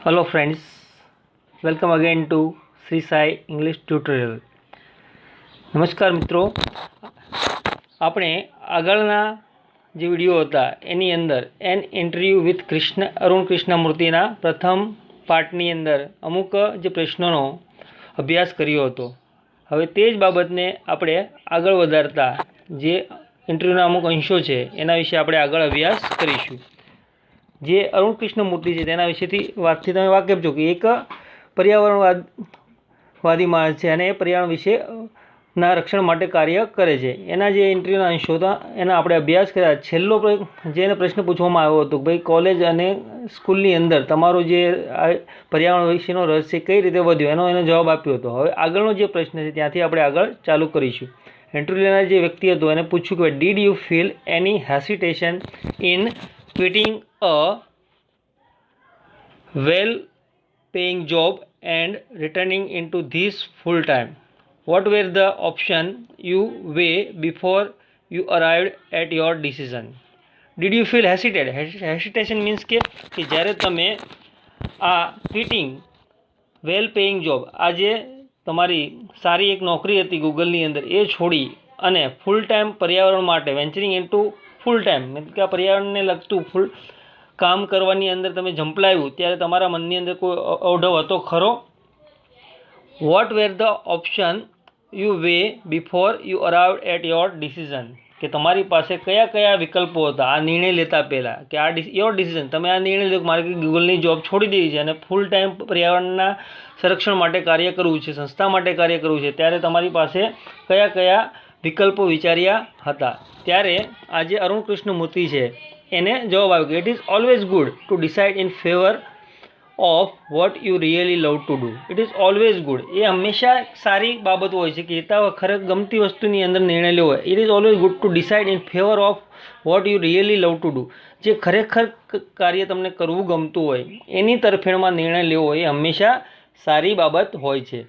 Hello friends, welcome again to Sri Sai English Tutorial. નમસ્કાર મિત્રો, આપણે આગળના જે વિડીયો હતા એની અંદર એન ઇન્ટરવ્યૂ વિથ અરુણ કૃષ્ણમૂર્તિના પ્રથમ પાર્ટની અંદર અમુક જે પ્રશ્નોનો અભ્યાસ કર્યો હતો. હવે તે જ બાબતને આપણે આગળ વધારતા જે ઇન્ટરવ્યૂના અમુક અંશો છે એના વિશે આપણે આગળ અભ્યાસ કરીશું. જે અરુણ કૃષ્ણમૂર્તિ છે તેના વિશેથી વાતથી તમે વાકેફ છો કે એક પર્યાવરણવાદી માણસ છે અને એ પર્યાવરણ વિશેના રક્ષણ માટે કાર્ય કરે છે. એના જે ઇન્ટરવ્યૂના અંશો હતા એના આપણે અભ્યાસ કર્યા. છેલ્લો જેને પ્રશ્ન પૂછવામાં આવ્યો હતો કે ભાઈ કોલેજ અને સ્કૂલની અંદર તમારો જે પર્યાવરણ વિશેનો રસ છે કઈ રીતે વધ્યો એનો જવાબ આપ્યો હતો. હવે આગળનો જે પ્રશ્ન છે ત્યાંથી આપણે આગળ ચાલુ કરીશું. ઇન્ટરવ્યૂ લેનાર જે વ્યક્તિ હતો એને પૂછ્યું કે did you feel any hesitation in quitting a well-paying job and returning into this full-time? What were the options you weighed before you arrived at your decision? Did you feel hesitant? Hesitation means કે જ્યારે તમે આ ક્વિટિંગ વેલ paying job, આ જે તમારી સારી એક નોકરી હતી ગૂગલની અંદર એ છોડી અને ફૂલ ટાઈમ પર્યાવરણ માટે વેન્ચરિંગ ઇન્ટુ ફૂલ ટાઈમ કે આ પર્યાવરણને લગતું ફૂલ કામ કરવાની અંદર તમે ઝંપલાવ્યું ત્યારે તમારા મનની અંદર કોઈ અવઢવ હતો ખરો? What were the option you weigh before you arrived at your decision, કે તમારી પાસે કયા કયા વિકલ્પો હતા આ નિર્ણય લેતા પહેલાં, કે આ યોર ડિસિઝન તમે આ નિર્ણય લો કે મારે ગૂગલની જોબ છોડી દેવી છે અને ફૂલ ટાઈમ પર્યાવરણના સંરક્ષણ માટે કાર્ય કરવું છે, સંસ્થા માટે કાર્ય કરવું છે, ત્યારે તમારી પાસે કયા કયા વિકલ્પો વિચાર્યા હતા? ત્યારે આ જે અરુણ કૃષ્ણમૂર્તિ છે એને જવાબ આવ્યો કે it is always good to decide in favour of what you really love to do. It is always good, એ હંમેશા સારી બાબત હોય છે કે ખરેખર ગમતી વસ્તુની અંદર નિર્ણય લેવો હોય. It is always good to decide in favour of what you really love to do. જે ખરેખર કાર્ય તમને કરવું ગમતું હોય એની તરફેણમાં નિર્ણય લેવો હોય એ હંમેશા સારી બાબત હોય છે.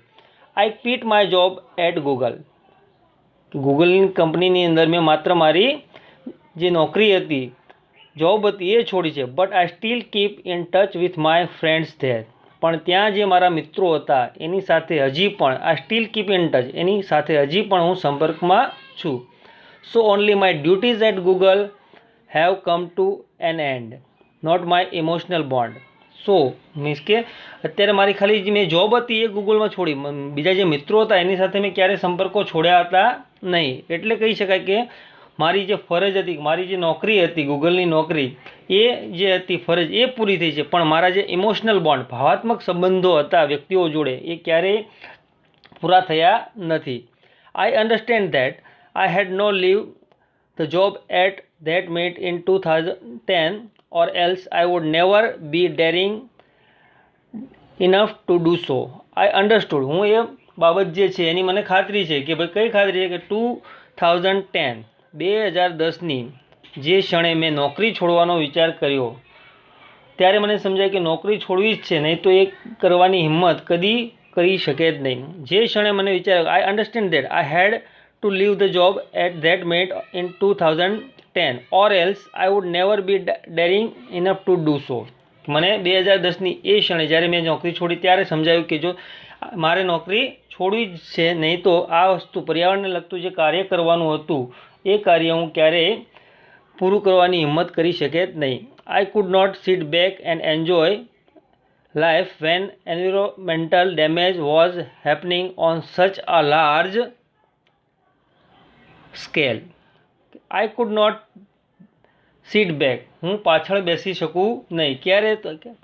I quit my job at Google. ગૂગલની કંપનીની અંદર મેં માત્ર મારી જે નોકરી હતી, જોબ હતી એ છોડી છે. But I still keep in touch with my friends there. પણ ત્યાં જે મારા મિત્રો હતા એની સાથે હજી પણ I still keep in touch, એની સાથે હજી પણ હું સંપર્કમાં છું. So only my duties at Google have come to an end, not my emotional bond. So means કે અત્યારે મારી ખાલી જે મેં જોબ હતી એ ગૂગલમાં છોડી, બીજા જે મિત્રો હતા એની સાથે મેં ક્યારેય સંપર્કો છોડ્યા હતા નહીં. એટલે કહી શકાય કે મારી જે ફરજ હતી, મારી જે નોકરી હતી ગૂગલની નોકરી, એ જે હતી ફરજ એ પૂરી થઈ છે, પણ મારા જે ઇમોશનલ બોન્ડ ભાવાત્મક સંબંધો હતા વ્યક્તિઓ જોડે એ ક્યારેય પૂરા થયા નથી. I understand that I had no leave the job at that met in 2010 or else I would never be daring enough to do so. I understood. હું એ બાબત જે છે એની મને ખાતરી છે કે ભાઈ કઈ ખાતરી છે કે 2010ની જે ક્ષણે મેં નોકરી છોડવાનો વિચાર કર્યો ત્યારે મને સમજાય કે નોકરી છોડવી જ છે, નહીં તો એ કરવાની હિંમત કદી કરી શકે જ નહીં. જે ક્ષણે મને વિચાર I understand that I had to leave the job at that met in 2010 or else I would never be daring enough to do so. મને 2010ની એ ક્ષણે જ્યારે મેં નોકરી છોડી ત્યારે સમજાયું કે જો મારે નોકરી છોડવી જ છે, નહીં તો આ વસ્તુ પર્યાવરણને લગતું જે કાર્ય કરવાનું હતું એ કાર્ય હું ક્યારેય પૂરું કરવાની હિંમત કરી શકે જ નહીં. I could not sit back and enjoy life when environmental damage was happening on such a large scale. I could not sit back, હું પાછળ બેસી શકું નહીં. ક્યારે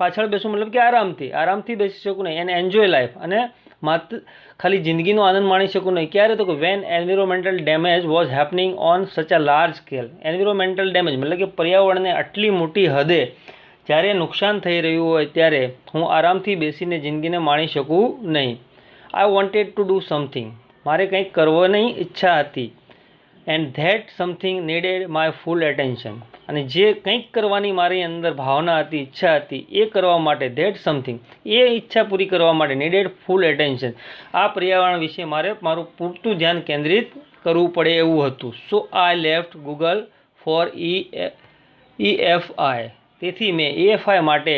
પાછળ બેસું મતલબ કે આરામથી બેસી શકું નહીં. એને એન્જોય લાઈફ, અને માત્ર ખાલી જિંદગીનો આનંદ માણી શકું નહીં. ક્યારે તો કે when environmental damage was happening on such a large scale. Environmental damage મતલબ કે પર્યાવરણને આટલી મોટી હદે જ્યારે નુકસાન થઈ રહ્યું હોય ત્યારે હું આરામથી બેસીને જિંદગીને માણી શકું નહીં. I wanted to do something, મારે કંઈક કરવાની ઈચ્છા હતી. And that something needed my full attention, અને જે કંઈક કરવાની મારી અંદર ભાવના હતી, ઈચ્છા હતી, એ કરવા માટે ધેટ સમથિંગ, એ ઈચ્છા પૂરી કરવા માટે નીડેડ ફૂલ એટેન્શન, આ પર્યાવરણ વિશે મારે મારું પૂરતું ધ્યાન કેન્દ્રિત કરવું પડે એવું હતું. So I left Google for EFI. તેથી મેં EFI માટે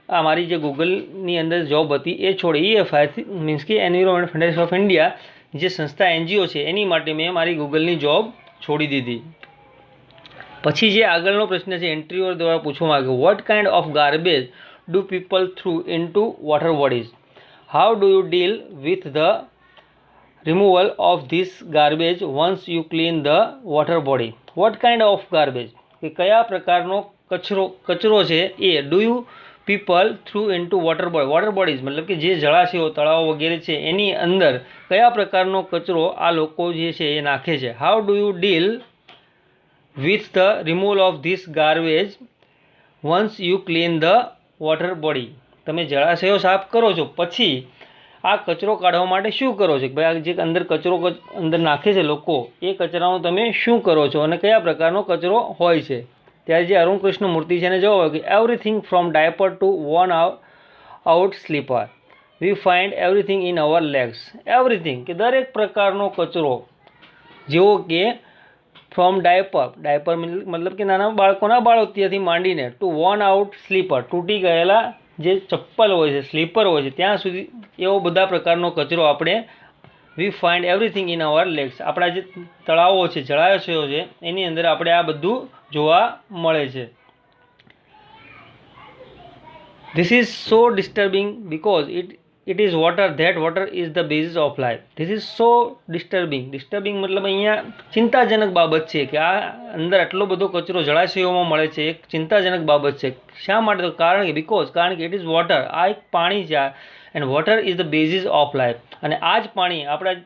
આ મારી જે ગૂગલની અંદર જોબ હતી એ છોડી EFI મીન્સ કે એન્વાયરમેન્ટ ફેડરેશન ઓફ ઇન્ડિયા જે સંસ્થા NGO છે એની માટે મેં મારી ગૂગલની જોબ છોડી દીધી. પછી જે આગળનો પ્રશ્ન છે ઇન્ટરવ્યુઅર દ્વારા પૂછવામાં આવ્યો, what kind of garbage do people throw into water bodies? How do you deal with the removal of this garbage once you clean the water body? What kind of garbage? કે કયા પ્રકારનો કચરો છે એ do you people throw into water bodies મતલબ કે જે જળાશયો તળાવો વગેરે છે એની અંદર કયા પ્રકારનો કચરો આ લોકો જે છે એ નાખે છે. How do you deal with the removal of this garbage once you clean the water body? તમે જળાશયો સાફ કરો છો પછી આ કચરો કાઢવા માટે શું કરો છો? ભાઈ આ જે અંદર કચરો અંદર નાખે છે લોકો એ કચરાનો તમે શું કરો છો અને કયા પ્રકારનો કચરો હોય છે? ત્યારે જે અરુણ કૃષ્ણ મૂર્તિ છે એને જવાબ કે everything from diaper to worn out slipper we find everything in our lakes. Everything કે દરેક પ્રકારનો કચરો, જેવો કે ફ્રોમ ડાયપર મતલબ કે નાના બાળકોના બાળોતિયાથી માંડીને ટુ વોર્ન આઉટ સ્લીપર તૂટી ગયેલા જે ચપ્પલ હોય છે સ્લીપર હોય છે ત્યાં સુધી એવો બધા પ્રકારનો કચરો આપણે વી find everything in our legs આપણા જે તળાવો છે જળાશયો છે એની અંદર આપણે આ બધું જોવા મળે છે. This is so disturbing because it is water is the basis of life. This is so disturbing મતલબ અહીંયા ચિંતાજનક બાબત છે કે આ અંદર આટલો બધો કચરો જળાશયોમાં મળે છે. એક ચિંતાજનક બાબત છે. શા માટે? તો કારણ કે કારણ કે ઇટ ઇઝ વોટર, આ એક પાણી છે and water is the basis of life. અને આ જ પાણી આપણા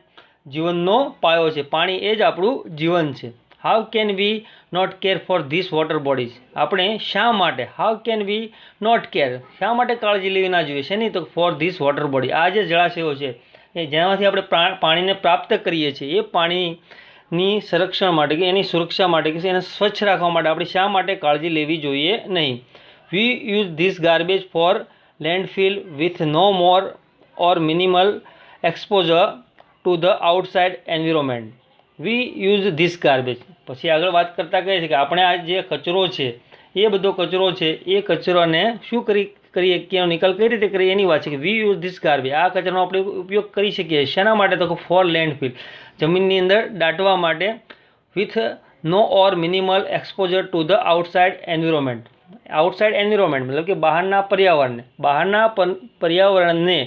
જીવનનો પાયો છે. પાણી એ જ આપણું જીવન છે. How can we not care for this water bodies? આપણે શા માટે how can we not care શા માટે કાળજી લેવી ના જોઈએ? શેની? તો ફોર ધીસ વોટર બોડી. આ જે જળાશયો છે એ જેનાથી આપણે પાણીને પ્રાપ્ત કરીએ છીએ એ પાણીની સંરક્ષણ માટે કે એની સુરક્ષા માટે કે એને સ્વચ્છ રાખવા માટે આપણે શા માટે કાળજી લેવી જોઈએ નહીં? We use this garbage for landfill with no more or minimal exposure to the outside environment. We use this garbage. પછી આગળ વાત કરતાં કહે છે કે આપણે આ જે કચરો છે એ બધો કચરો છે એ કચરાને શું કરીએ કે નિકાલ કઈ રીતે કરીએ એની વાત છે કે વી યુઝ ધીસ ગાર્બેજ. આ કચરાનો આપણે ઉપયોગ કરી શકીએ. શેના માટે? તો ફોર લેન્ડફિલ, જમીનની અંદર દાટવા માટે, with no or minimal exposure to the outside environment. Outside environment મતલબ કે બહારના પર્યાવરણને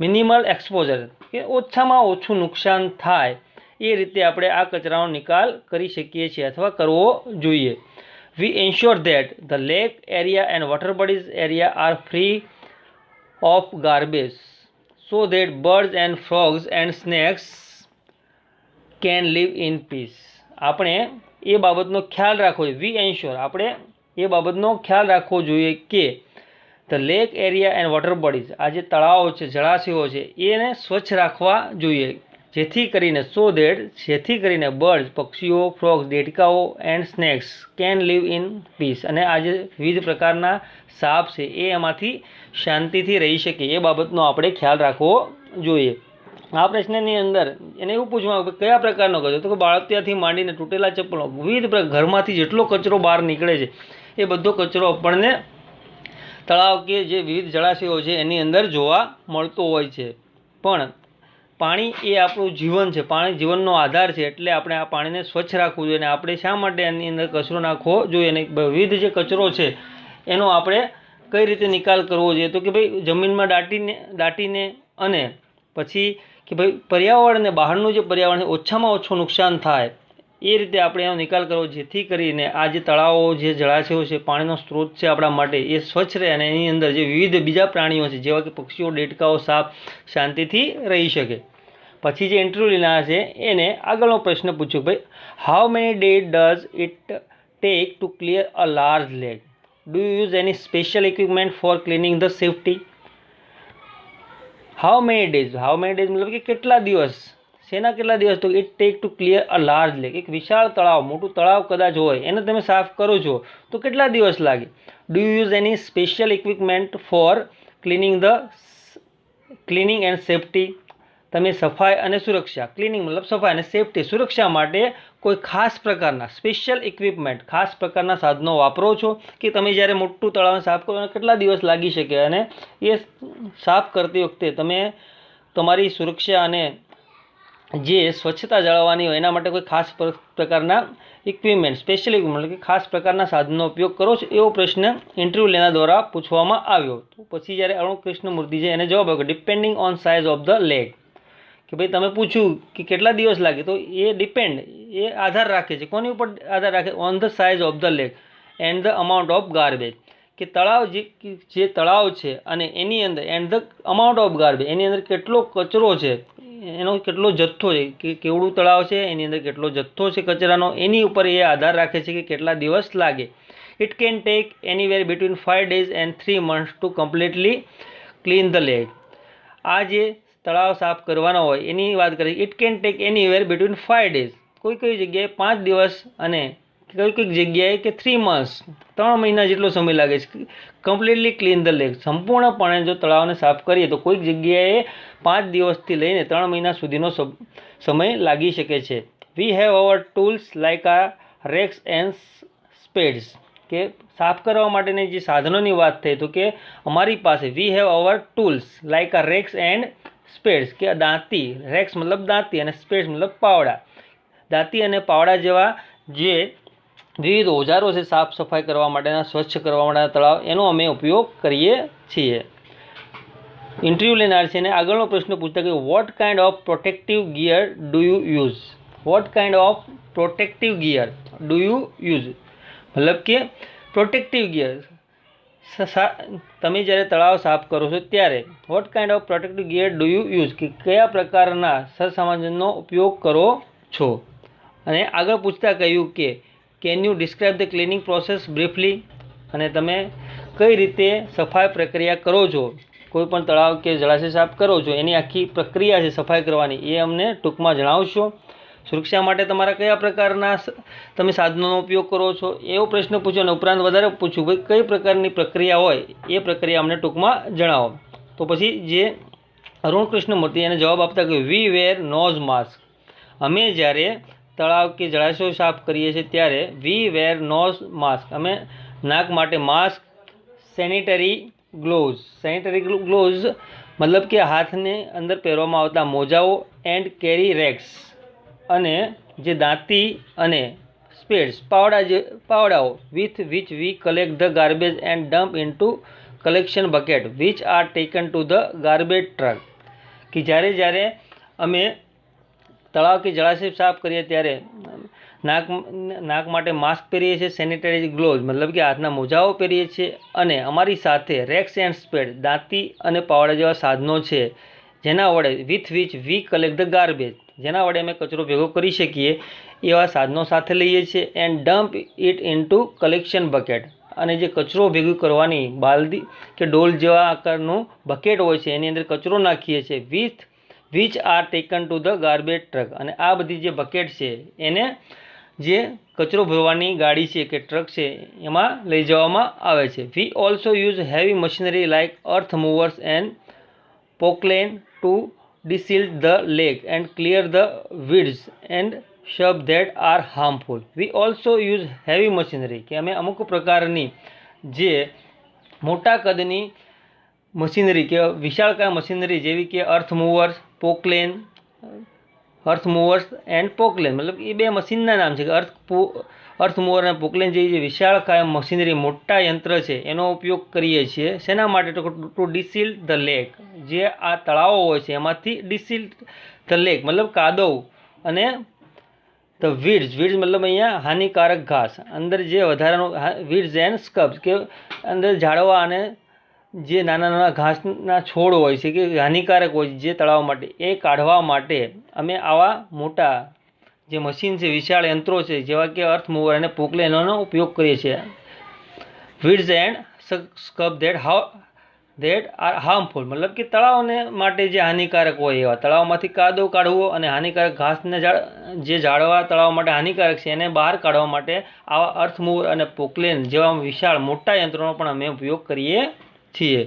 મિનિમલ એક્સપોઝર કે ઓછામાં ઓછું નુકસાન થાય એ રીતે આપણે આ કચરાનો નિકાલ કરી શકીએ છીએ અથવા કરવો જોઈએ. We ensure that the lake area and water bodies area are free of garbage so that birds and frogs and snakes can live in peace. આપણે એ બાબતનો ખ્યાલ રાખવો જોઈએ. વી એન્શ્યોર આપણે એ બાબતનો ખ્યાલ રાખવો જોઈએ કે the lake area and water bodies આ જે તળાવો છે જળાશયો છે એને સ્વચ્છ રાખવા જોઈએ જેથી કરીને બર્ડ્સ પક્ષીઓ, ફ્રોગ્સ દેડકાઓ and snakes can live in peace અને આ જે વિવિધ પ્રકારના સાપ છે એ એમાંથી શાંતિથી રહી શકે એ બાબતનો આપણે ખ્યાલ રાખવો જોઈએ. આ પ્રશ્નની અંદર એને એવું પૂછવામાં કયા પ્રકારનો કચરો? તો કે બાળોતિયાથી માંડીને તૂટેલા ચપ્પલો વિવિધ ઘરમાંથી જેટલો કચરો બહાર નીકળે છે એ બધો કચરો આપણને તળાવ કે જે વિવિધ જળાશયો છે એની અંદર જોવા મળતો હોય છે. પણ પાણી એ આપણું જીવન છે. પાણી જીવનનો આધાર છે. એટલે આપણે આ પાણીને સ્વચ્છ રાખવું જોઈએ અને આપણે શા માટે એની અંદર કચરો નાખવો જોઈએ અને વિવિધ જે કચરો છે એનો આપણે કઈ રીતે નિકાલ કરવો જોઈએ? તો કે ભાઈ જમીનમાં દાટીને અને પછી કે ભાઈ પર્યાવરણને બહારનું જે પર્યાવરણ ઓછામાં ઓછું નુકસાન થાય એ રીતે આપણે એનો નિકાલ કરવો જેથી કરીને આ જે તળાવો જે જળાશયો છે પાણીનો સ્ત્રોત છે આપણા માટે એ સ્વચ્છ રહે અને એની અંદર જે વિવિધ બીજા પ્રાણીઓ છે જેવા કે પક્ષીઓ, દેડકાઓ, સાપ શાંતિથી રહી શકે. પછી જે ઇન્ટરવ્યૂ લેનાર છે એને આગળનો પ્રશ્ન પૂછ્યો ભાઈ how many days does it take to clear a large lake? Do you use any special equipment for cleaning the safety? How many days મતલબ કે કેટલા દિવસ, શેના કેટલા દિવસ? તો it take to clear a large lake. એક વિશાળ તળાવ, મોટું તળાવ કદાચ હોય એને તમે સાફ કરો છો તો કેટલા દિવસ લાગે? Do you use any special equipment for cleaning and safety? તમે સફાઈ અને સુરક્ષા, ક્લિનિંગ મતલબ સફાઈ અને સેફટી, સુરક્ષા માટે કોઈ ખાસ પ્રકારના સ્પેશિયલ ઇક્વિપમેન્ટ, ખાસ પ્રકારના સાધનો વાપરો છો કે તમે જ્યારે મોટું તળાવ સાફ કરો કેટલા દિવસ લાગી શકે, અને એ સાફ કરતી વખતે તમે તમારી સુરક્ષા અને જે સ્વચ્છતા જાળવવાની હોય એના માટે કોઈ ખાસ પ્રકારના ઇક્વિપમેન્ટ, સ્પેશિયલ ઇક્વિપમેન્ટ કે ખાસ પ્રકારના સાધનનો ઉપયોગ કરો છો, એવો પ્રશ્ન ઇન્ટરવ્યૂ લેનાર દ્વારા પૂછવામાં આવ્યો. તો પછી જ્યારે અરુણ કૃષ્ણમૂર્તિ છે એને જવાબ આપ્યો depending on size of the lake, કે ભાઈ તમે પૂછ્યું કે કેટલા દિવસ લાગે, તો એ ડિપેન્ડ, એ આધાર રાખે છે, કોની ઉપર આધાર રાખે, on the size of the lake and the amount of garbage, કે તળાવ જે તળાવ છે અને એની અંદર and the amount of garbage, એની અંદર કેટલો કચરો છે, એનો કેટલો જથ્થો છે, કે કેવડું તળાવ છે એની અંદર કેટલો જથ્થો છે કચરાનો, એની ઉપર એ આધાર રાખે છે કે કેટલા દિવસ લાગે. It can take anywhere between 5 days and 3 months to completely clean the lake. આ જે તળાવ સાફ કરવાના હોય એની વાત કરીએ. It can take anywhere between 5 days, કોઈ જગ્યાએ 5 દિવસ અને કોઈક જગ્યાએ કે 3 months 3 મહિના જેટલો સમય લાગે છે કમ્પ્લીટલી ક્લીન ધ લેગ. સંપૂર્ણપણે જો તળાવને સાફ કરીએ તો કોઈક જગ્યાએ 5 દિવસથી લઈને 3 મહિના સુધીનો સમય લાગી શકે છે. We have our tools like આ રેક્સ એન્ડ સ્પેડ્સ, કે સાફ કરવા માટેની જે સાધનોની વાત થઈ તો કે અમારી પાસે we have our tools like આ રેક્સ એન્ડ સ્પેડ્સ, કે દાંતી, રેક્સ મતલબ દાંતી અને સ્પેડ્સ મતલબ પાવડા, દાંતી અને પાવડા જેવા જે વિવિધ ઓજારો છે સાફ સફાઈ કરવા માટેના, સ્વચ્છ કરવા માટેના તળાવ, એનો અમે ઉપયોગ કરીએ છીએ. ઇન્ટરવ્યૂ લેનાર છે ને આગળનો પ્રશ્ન પૂછતા કે what kind of protective gear do you use, what kind of protective gear do you use, મતલબ કે પ્રોટેક્ટિવ ગિયર, તમે જ્યારે તળાવ સાફ કરો છો ત્યારે what kind of protective gear do you use, કે કયા પ્રકારના સરસામાનનો ઉપયોગ કરો છો. અને આગળ પૂછતા કહ્યું કે can you describe the cleaning process briefly, અને તમે કઈ રીતે સફાઈ પ્રક્રિયા કરો છો, કોઈ પણ તળાવ કે જળાશય સાફ કરો છો એની આખી પ્રક્રિયા છે સફાઈ કરવાની, એ અમને ટૂંકમાં જણાવશો. સુરક્ષા માટે તમારા કયા પ્રકારના તમે સાધનોનો ઉપયોગ કરો છો, એવો પ્રશ્ન પૂછ્યો. અને ઉપરાંત વધારે પૂછ્યું ભાઈ કઈ પ્રકારની પ્રક્રિયા હોય એ પ્રક્રિયા અમને ટૂંકમાં જણાવો. તો પછી જે અરુણ કૃષ્ણમૂર્તિ એને જવાબ આપતા કે વી વેર નોઝ માસ્ક, અમે જ્યારે તળાવ કે જળાશયો સાફ કરીએ છીએ ત્યારે વી વેર નોઝ માસ્ક, અમે નાક માટે mask, sanitary gloves, sanitary gloves મતલબ કે હાથને અંદર પહેરવામાં આવતા મોજાઓ, એન્ડ કેરી રેક્સ, અને જે દાંતી અને સ્પેડ્સ, પાવડાઓ with which we collect the garbage and dump into collection bucket which are taken to the garbage truck, કે જ્યારે અમે તળાવ કે જળાશય સાફ કરીએ ત્યારે નાક માટે માસ્ક પહેરીએ છીએ, સેનિટરી ગ્લોવ્સ મતલબ કે હાથના મોજાઓ પહેરીએ છીએ, અને અમારી સાથે રેક્સ એન્ડ સ્પેડ, દાંતી અને પાવડા જેવા સાધનો છે જેના વડે with which we collect the garbage, જેના વડે અમે કચરો ભેગો કરી શકીએ એવા સાધનો સાથે લઈએ છીએ. And dump it into collection bucket, અને જે કચરો ભેગો કરવાની બાલદી કે ડોલ જેવા આકારનું બકેટ હોય છે એની અંદર કચરો નાખીએ છીએ which are taken to the garbage truck, અને આ બધી જે બકેટ છે એને જે કચરો ભરવાની ગાડી છે કે ટ્રક છે એમાં લઈ જવામાં આવે છે. We also use heavy machinery like earth movers and Poclain to desilt the lake and clear the weeds and shrub that are harmful. We also use heavy machinery, કે અમે અમુક પ્રકારની જે મોટા કદની મશીનરી કે વિશાળકાય મશીનરી જેવી કે અર્થ મૂવર્સ એન્ડ પોકલેન, મતલબ એ બે મશીનના નામ છે કે અર્થ મૂવર અને પોકલેન જેવી જે વિશાળકાય મશીનરી મોટા યંત્ર છે એનો ઉપયોગ કરીએ છીએ. શેના માટે? ટુ ડિસિલ્ટ ધ લેક, જે આ તળાવો હોય છે એમાંથી ડિસિલ્ટ ધ લેક મતલબ કાદવ, અને ધ વીડ્સ મતલબ અહીંયા હાનિકારક ઘાસ, અંદર જે વધારાનો વીડ્સ એન્ડ સ્કબ્સ, કે અંદર ઝાડવા અને જે નાના ઘાસના છોડ હોય છે કે હાનિકારક હોય જે તળાવ માટે, એ કાઢવા માટે અમે આવા મોટા જે મશીન છે, વિશાળ યંત્રો છે જેવા કે અર્થ મૂવર અને પોકલેનનો ઉપયોગ કરીએ છીએ. વીડ્સ એન્ડ સ્કબ ધેટ આર હાર્મફુલ, મતલબ કે તળાવને માટે જે હાનિકારક હોય એવા, તળાવમાંથી કાદવ કાઢવો અને હાનિકારક ઘાસને જે ઝાડવા તળાવ માટે હાનિકારક છે એને બહાર કાઢવા માટે આવા અર્થ મૂવર અને પોકલેન જેવા વિશાળ મોટા યંત્રોનો પણ અમે ઉપયોગ કરીએ છીએ.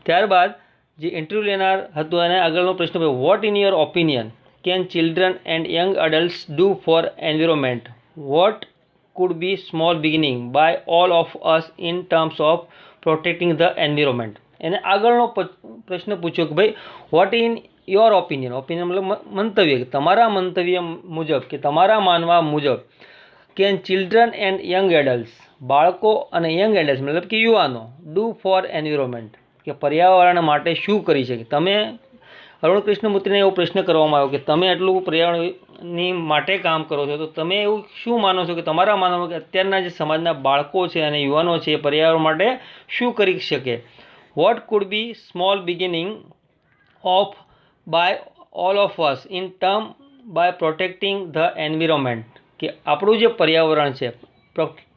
ત્યારબાદ જે ઇન્ટરવ્યૂ લેનાર હતો એને આગળનો પ્રશ્ન પૂછ્યો, what in your opinion can children and young adults do for environment? What could be small beginning by all of us in terms of protecting the environment? એને આગળનો પ્રશ્ન પૂછ્યો કે ભાઈ વોટ ઇન યોર ઓપિનિયન મતલબ મંતવ્ય, કે તમારા મંતવ્ય મુજબ કે તમારા માનવા મુજબ can children and young adults, બાળકો અને યંગ એડલ્ટ્સ મતલબ કે યુવાનો, ડુ ફોર એન્વિરોન્મેન્ટ કે પર્યાવરણ માટે શું કરી શકે? તમે અરુણ કૃષ્ણમૂર્તિને એવો પ્રશ્ન કરવામાં આવ્યો કે તમે એટલું પર્યાવરણની માટે કામ કરો છો, તો તમે એવું શું માનો છો કે તમારા માનવામાં કે અત્યારના જે સમાજના બાળકો છે અને યુવાનો છે એ પર્યાવરણ માટે શું કરી શકે? What could be small beginning of by all of us in term by protecting the environment, કે આપણું જે પર્યાવરણ છે,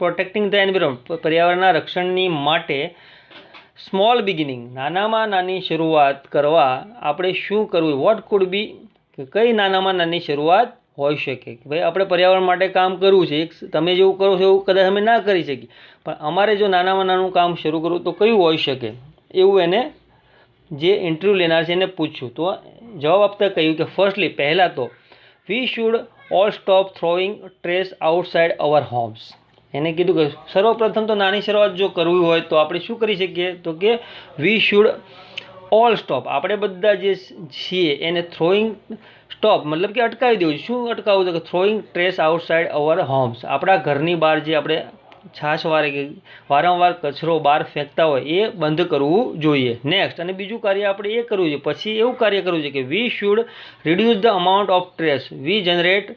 પ્રોટેક્ટિંગ ધ એન્વિરોન્મેન્ટ પર્યાવરણના રક્ષણની માટે સ્મોલ બિગિનિંગ નાનામાં નાની શરૂઆત કરવા આપણે શું કરવું? વોટ કુડ બી કે કઈ નાનામાં નાની શરૂઆત હોઈ શકે? કે ભાઈ આપણે પર્યાવરણ માટે કામ કરવું છે, તમે જેવું કરો છો એવું કદાચ અમે ના કરી શકીએ, પણ અમારે જો નાનામાં નાનું કામ શરૂ કરવું તો કયું હોઈ શકે? એવું એને જે ઇન્ટરવ્યૂ લેનાર છે એને પૂછ્યું. તો જવાબ આપતા કહ્યું કે ફર્સ્ટલી, પહેલાં તો we should all stop throwing trash outside our homes. એને કીધું કે સર્વપ્રથમ તો નાની શરૂઆત જો કરવી હોય તો આપણે શું કરી શકીએ? તો કે વી શુડ ઓલ સ્ટોપ, આપણે બધા જે છીએ એને થ્રોઈંગ સ્ટોપ મતલબ કે અટકાવી દેવું. શું અટકાવવું? તો કે throwing trash outside our homes, આપણા ઘરની બહાર જે આપણે છાશવારે કે વારંવાર કચરો બહાર ફેંકતા હોય એ બંધ કરવું જોઈએ. નેક્સ્ટ, અને બીજું કાર્ય આપણે એ કરવું જોઈએ. પછી એવું કાર્ય કરવું જોઈએ કે we should reduce the amount of trash we generate,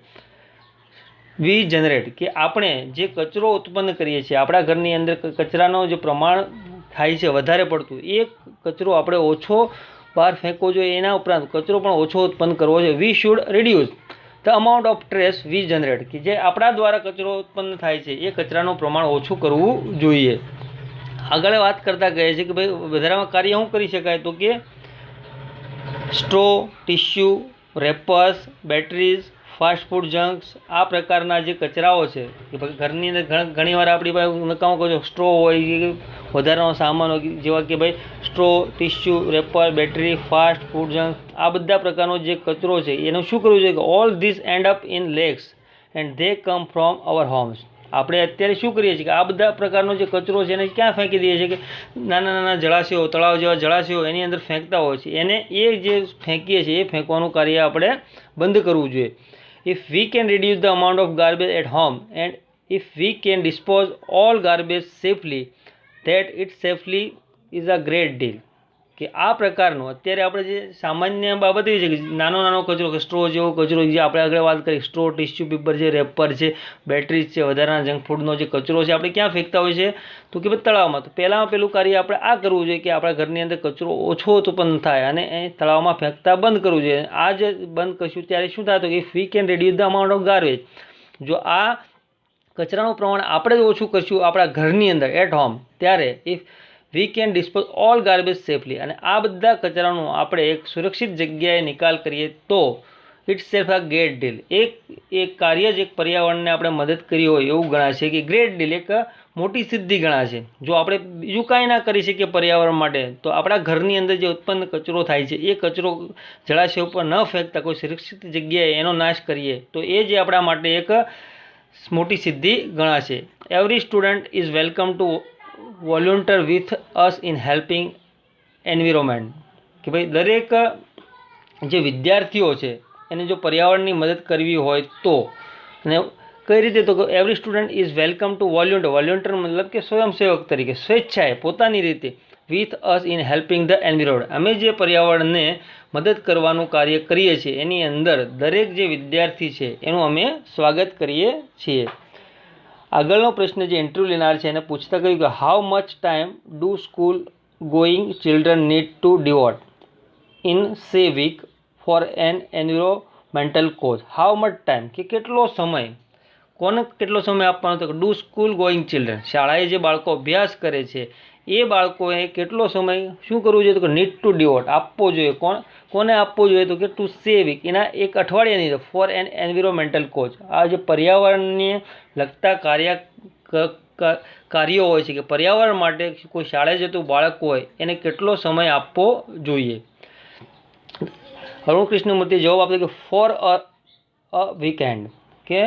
કે આપણે જે કચરો ઉત્પન્ન કરીએ છીએ, આપણા ઘરની અંદર કચરાનો જે પ્રમાણ થાય છે વધારે પડતું, એ કચરો આપણે ઓછો બહાર ફેંકવો જોઈએ. એના ઉપરાંત કચરો પણ ઓછો ઉત્પન્ન કરવો જોઈએ. We should reduce the amount of trash we generate, કે જે આપણા દ્વારા કચરો ઉત્પન્ન થાય છે એ કચરાનું પ્રમાણ ઓછું કરવું જોઈએ. આગળ વાત કરતાં કહે છે કે ભાઈ વધારામાં કાર્ય શું કરી શકાય? તો કે straw, tissue, wrappers, batteries, fast food junks, આ પ્રકારના જે કચરાઓ છે કે ભાઈ ઘરની અંદર ઘણીવાર આપણી પાસે નકામો કચરો સ્ટ્રો હોય, વધારાનો સામાન હોય, જેવા કે ભાઈ straw, tissue, wrapper, battery, fast food junk, આ બધા પ્રકારનો જે કચરો છે એનું શું કરવું જોઈએ? કે all this end up in lakes and they come from our homes. આપણે અત્યારે શું કરીએ છીએ કે આ બધા પ્રકારનો જે કચરો છે એને ક્યાં ફેંકી દઈએ છીએ? કે નાના નાના જળાશયો, તળાવ જેવા જળાશયો એની અંદર ફેંકતા હોય છે. એને એ જે ફેંકીએ છીએ એ ફેંકવાનું કાર્ય આપણે બંધ કરવું જોઈએ. If we can reduce the amount of garbage at home and if we can dispose all garbage safely, that it safely is a great deal. કે આ પ્રકારનો અત્યારે આપણે જે સામાન્ય બાબત એવી છે કે નાનો નાનો કચરો, કે સ્ટ્રો જેવો કચરો, જે આપણે આગળ વાત કરી, સ્ટ્રો, ટિશ્યુ પેપર છે, રેપર છે, બેટરીઝ છે, વધારાના જંક ફૂડનો જે કચરો છે આપણે ક્યાં ફેંકતા હોય છે? તો કે તળાવમાં. તો પહેલું કાર્ય આપણે આ કરવું જોઈએ કે આપણા ઘરની અંદર કચરો ઓછો ઉત્પન્ન થાય અને એ તળાવમાં ફેંકતા બંધ કરવું જોઈએ. આ જે બંધ કરશું ત્યારે શું થાય? તો કે we can reduce the amount of garbage, જો આ કચરાનું પ્રમાણ આપણે જ ઓછું કરશું આપણા ઘરની અંદર એટ હોમ, ત્યારે if we can dispose all garbage safely, અને આ બધા કચરાનો આપણે એક સુરક્ષિત જગ્યાએ નિકાલ કરીએ તો itself a great deal. એક કાર્ય જ એક પર્યાવરણને આપણે મદદ કરી હોય એવું ગણાશે કે ગ્રેટ ડીલ, એક મોટી સિદ્ધિ ગણાશે. જો આપણે બીજું કાંઈ ના કરી શકીએ પર્યાવરણ માટે, તો આપણા ઘરની અંદર જે ઉત્પન્ન કચરો થાય છે એ કચરો જળાશય ઉપર ન ફેંકતા કોઈ સુરક્ષિત જગ્યાએ એનો નાશ કરીએ તો એ જે આપણા માટે એક મોટી સિદ્ધિ ગણાશે. Every student is welcome to volunteer with us in helping environment, કે ભાઈ દરેક જે વિદ્યાર્થીઓ છે એને જો પર્યાવરણની મદદ કરવી હોય તો, અને કઈ રીતે? તો કે every student is welcome to volunteer મતલબ કે સ્વયંસેવક તરીકે સ્વેચ્છાએ પોતાની રીતે with us in helping the environment, અમે જે પર્યાવરણને મદદ કરવાનું કાર્ય કરીએ છીએ એની અંદર દરેક જે વિદ્યાર્થી છે એનું અમે સ્વાગત કરીએ છીએ. આગળનો પ્રશ્ન જે ઇન્ટરવ્યૂ લેનાર છે એને પૂછતા કહ્યું કે how much time do school going children need to devote in say week for an environmental cause? How much time, કે કેટલો સમય, કોને કેટલો સમય આપવાનો? તો ડુ સ્કૂલ ગોઈંગ ચિલ્ડ્રન, શાળાએ જે બાળકો અભ્યાસ કરે છે એ બાળકોએ કેટલો સમય શું કરવું જોઈએ? તો કે નીડ ટુ ડિવોટ, આપવો જોઈએ. કોને આપવો જોઈએ? તો કે ટુ સે વીક, એના એક અઠવાડિયાની અંદર, ફોર એન એન્વિરોમેન્ટલ કોઝ, આ જે પર્યાવરણને લગતા કાર્ય કાર્યો હોય છે કે પર્યાવરણ માટે કોઈ શાળાએ જતું બાળક હોય એને કેટલો સમય આપવો જોઈએ? અરુણ કૃષ્ણમૂર્તિએ જવાબ આપ્યો કે ફોર અ વીકેન્ડ, કે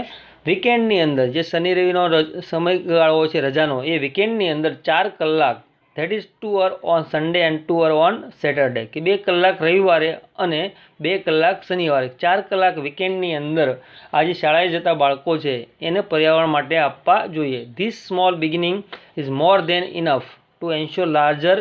વીકેન્ડની અંદર જે શનિ રવિનો સમયગાળો છે રજાનો, એ વીકેન્ડની અંદર 4 કલાક, that is 2 hours on Sunday and 2 hours on Saturday, કે 2 કલાક રવિવારે અને 2 કલાક શનિવારે, 4 કલાક વીકેન્ડની અંદર આ જે શાળાએ જતા બાળકો છે એને પર્યાવરણ માટે આપવા જોઈએ. This small beginning is more then enough to ensure larger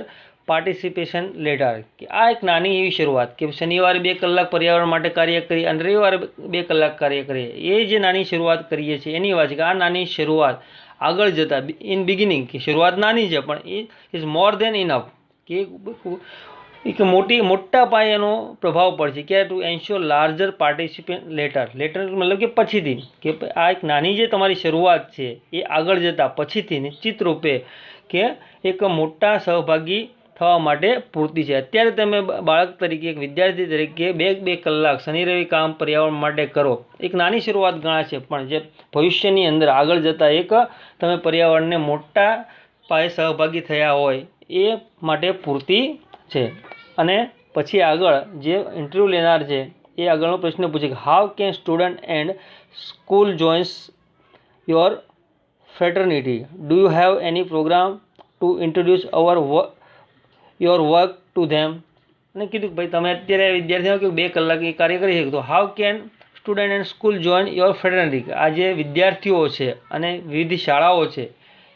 participation letter, કે આ એક નાની એવી શરૂઆત કે શનિવારે 2 કલાક પર્યાવરણ માટે કાર્ય કરીએ અને રવિવારે 2 કલાક કાર્ય કરીએ, એ જે નાની શરૂઆત કરીએ છીએ એની વાત છે કે આ નાની શરૂઆત આગળ જતાં ઇન બિગિનિંગ, કે શરૂઆત નાની છે પણ એ ઇઝ મોર દેન ઇનફ, કે એક મોટા પાયે એનો પ્રભાવ પડશે કે two ensure larger participant letter મતલબ કે પછીથી, કે આ એક નાની જે તમારી શરૂઆત છે એ આગળ જતાં પછીથી નિશ્ચિત રૂપે કે એક મોટા સહભાગી થવા માટે પૂરતી છે. અત્યારે તમે બાળક તરીકે, એક વિદ્યાર્થી તરીકે 2 કલાક શનિ રવિ કામ પર્યાવરણ માટે કરો, એક નાની શરૂઆત ગણાશે, પણ જે ભવિષ્યની અંદર આગળ જતાં એક તમે પર્યાવરણને મોટા પાયે સહભાગી થયા હોય એ માટે પૂરતી છે. અને પછી આગળ જે ઇન્ટરવ્યૂ લેનાર છે એ આગળનો પ્રશ્ન પૂછે કે how can student and school joins your fraternity, do you have any program to introduce your work to them? અને કીધું કે ભાઈ તમે અત્યારે વિદ્યાર્થીઓ કે 2 કલાક એ કાર્ય કરી શકો, તો how can student and school join your fraternity, આ જે વિદ્યાર્થીઓ છે અને વિવિધ શાળાઓ છે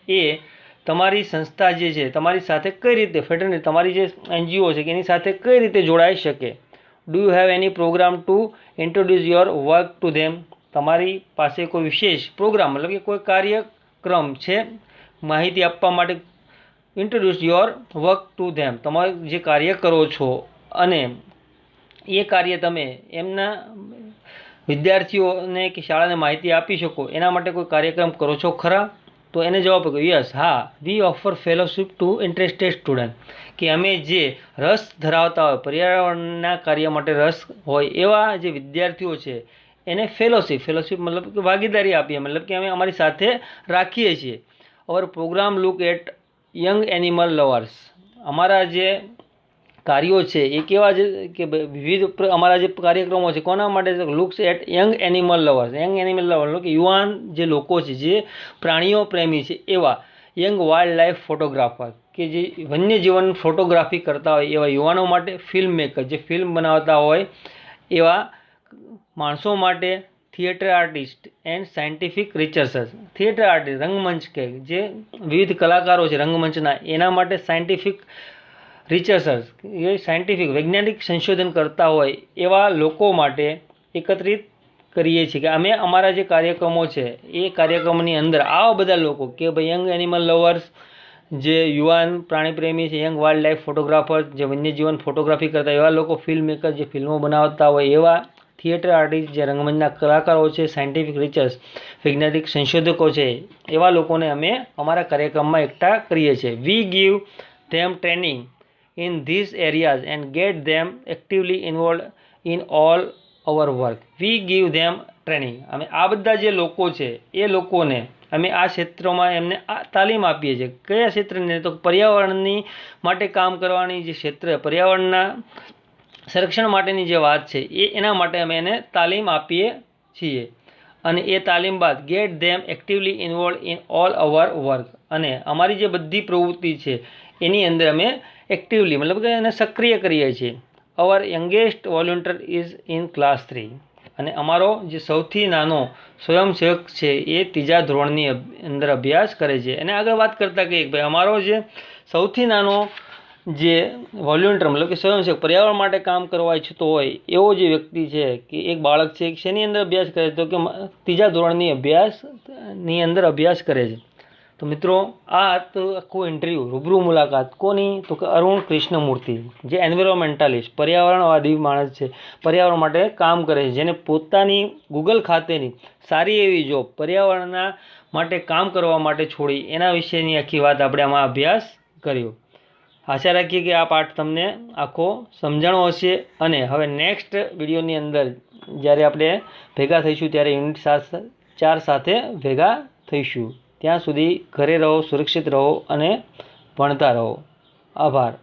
એ તમારી સંસ્થા જે છે તમારી સાથે કઈ રીતે, ફ્રેટર્નિટી તમારી જે NGO છે કે એની સાથે કઈ રીતે જોડાઈ શકે? Do you have any program to introduce your work to them, તમારી પાસે કોઈ વિશેષ પ્રોગ્રામ મતલબ કે કોઈ કાર્યક્રમ છે માહિતી આપવા માટે, ઇન્ટ્રોડ્યુસ યોર વર્ક ટુ ધેમ, તમે જે કાર્ય કરો છો અને એ કાર્ય તમે એમના વિદ્યાર્થીઓને કે શાળાને માહિતી આપી શકો એના માટે કોઈ કાર્યક્રમ કરો છો ખરા? તો એને જવાબ આપ્યો યસ, હા, we offer fellowship to interested student, કે અમે જે રસ ધરાવતા હોય, પર્યાવરણના કાર્ય માટે રસ હોય એવા જે વિદ્યાર્થીઓ છે એને ફેલોશિપ મતલબ કે ભાગીદારી આપીએ, મતલબ કે અમે અમારી સાથે રાખીએ છીએ. Our program look at young animal lovers, અમારા જે કાર્યો છે એ કેવા છે કે વિવિધ અમારા જે કાર્યક્રમો છે કોના માટે? Looks at young animal lovers, કે યુવાન જે લોકો છે જે પ્રાણીઓ પ્રેમી છે એવા યંગ વાઇલ્ડ લાઈફ ફોટોગ્રાફર, કે જે વન્યજીવન ફોટોગ્રાફી કરતા હોય એવા યુવાનો માટે, ફિલ્મ મેકર જે ફિલ્મ બનાવતા હોય એવા માણસો માટે, theatre artist and scientific researchers, theatre artist રંગમંચ કે જે વિવિધ કલાકારો છે રંગમંચના એના માટે, સાયન્ટિફિક રિસર્ચર્સ એ સાયન્ટિફિક વૈજ્ઞાનિક સંશોધન કરતા હોય એવા લોકો માટે એકત્રિત કરીએ છીએ કે અમે અમારા જે કાર્યક્રમો છે એ કાર્યક્રમની અંદર આવા બધા લોકો કે ભાઈ યંગ એનિમલ લવર્સ, જે યુવાન પ્રાણી પ્રેમી છે, યંગ વાઇલ્ડ લાઈફ ફોટોગ્રાફર જે વન્યજીવન ફોટોગ્રાફી કરતા એવા લોકો, ફિલ્મ મેકર જે ફિલ્મો બનાવતા હોય એવા, થિયેટર આર્ટિસ્ટ જે રંગમંચના કલાકારો છે, સાયન્ટિફિક રિસર્ચ વૈજ્ઞાનિક સંશોધકો છે, એવા લોકોને અમે અમારા કાર્યક્રમમાં એકઠા કરીએ છીએ. We give them training in these areas and get them actively involved in all our work. We give them training. અમે આ બધા જે લોકો છે એ લોકોને અમે આ ક્ષેત્રમાં એમને આ તાલીમ આપીએ છીએ. કયા ક્ષેત્રની? તો પર્યાવરણની માટે કામ કરવાની જે ક્ષેત્ર, પર્યાવરણના સંરક્ષણ માટેની જે વાત છે એના માટે અમે એને તાલીમ આપીએ છીએ. અને એ તાલીમ બાદ get them actively involve in all our work, અને અમારી જે બધી પ્રવૃત્તિ છે એની અંદર અમે એક્ટિવલી મતલબ કે એને સક્રિય કરીએ છીએ. અવર યંગેસ્ટ વોલ્યુન્ટર ઇઝ ઇન ક્લાસ 3, અને અમારો જે સૌથી નાનો સ્વયંસેવક છે એ 3જા ધોરણની અંદર અભ્યાસ કરે છે. અને આગળ વાત કરતાં કે ભાઈ અમારો જે સૌથી નાનો જે વોલ્યુન્ટર મતલબ કે સ્વયંસેવક પર્યાવરણ માટે કામ કરવા ઈચ્છતો હોય એવો જે વ્યક્તિ છે કે એક બાળક છે શેની અંદર અભ્યાસ કરે તો કે 3જા ધોરણની અભ્યાસની અંદર અભ્યાસ કરે છે. તો મિત્રો આ તો આખું ઇન્ટરવ્યૂ રૂબરૂ મુલાકાત કોની? તો કે અરુણ કૃષ્ણમૂર્તિ, જે એન્વાયરોમેન્ટાલિસ્ટ પર્યાવરણવાદી માણસ છે, પર્યાવરણ માટે કામ કરે છે, જેને પોતાની ગૂગલ ખાતેની સારી એવી જોબ પર્યાવરણના માટે કામ કરવા માટે છોડી એના વિશેની આખી વાત આપણે આમાં અભ્યાસ કર્યો. આશા રાખીએ કે આ પાઠ તમને આખો સમજાણો હશે. અને હવે નેક્સ્ટ વિડીયોની અંદર જ્યારે આપણે ભેગા થઈશું ત્યારે યુનિટ 4 સાથે ભેગા થઈશું. ત્યાં સુધી ઘરે રહો, સુરક્ષિત રહો અને ભણતા રહો. આભાર.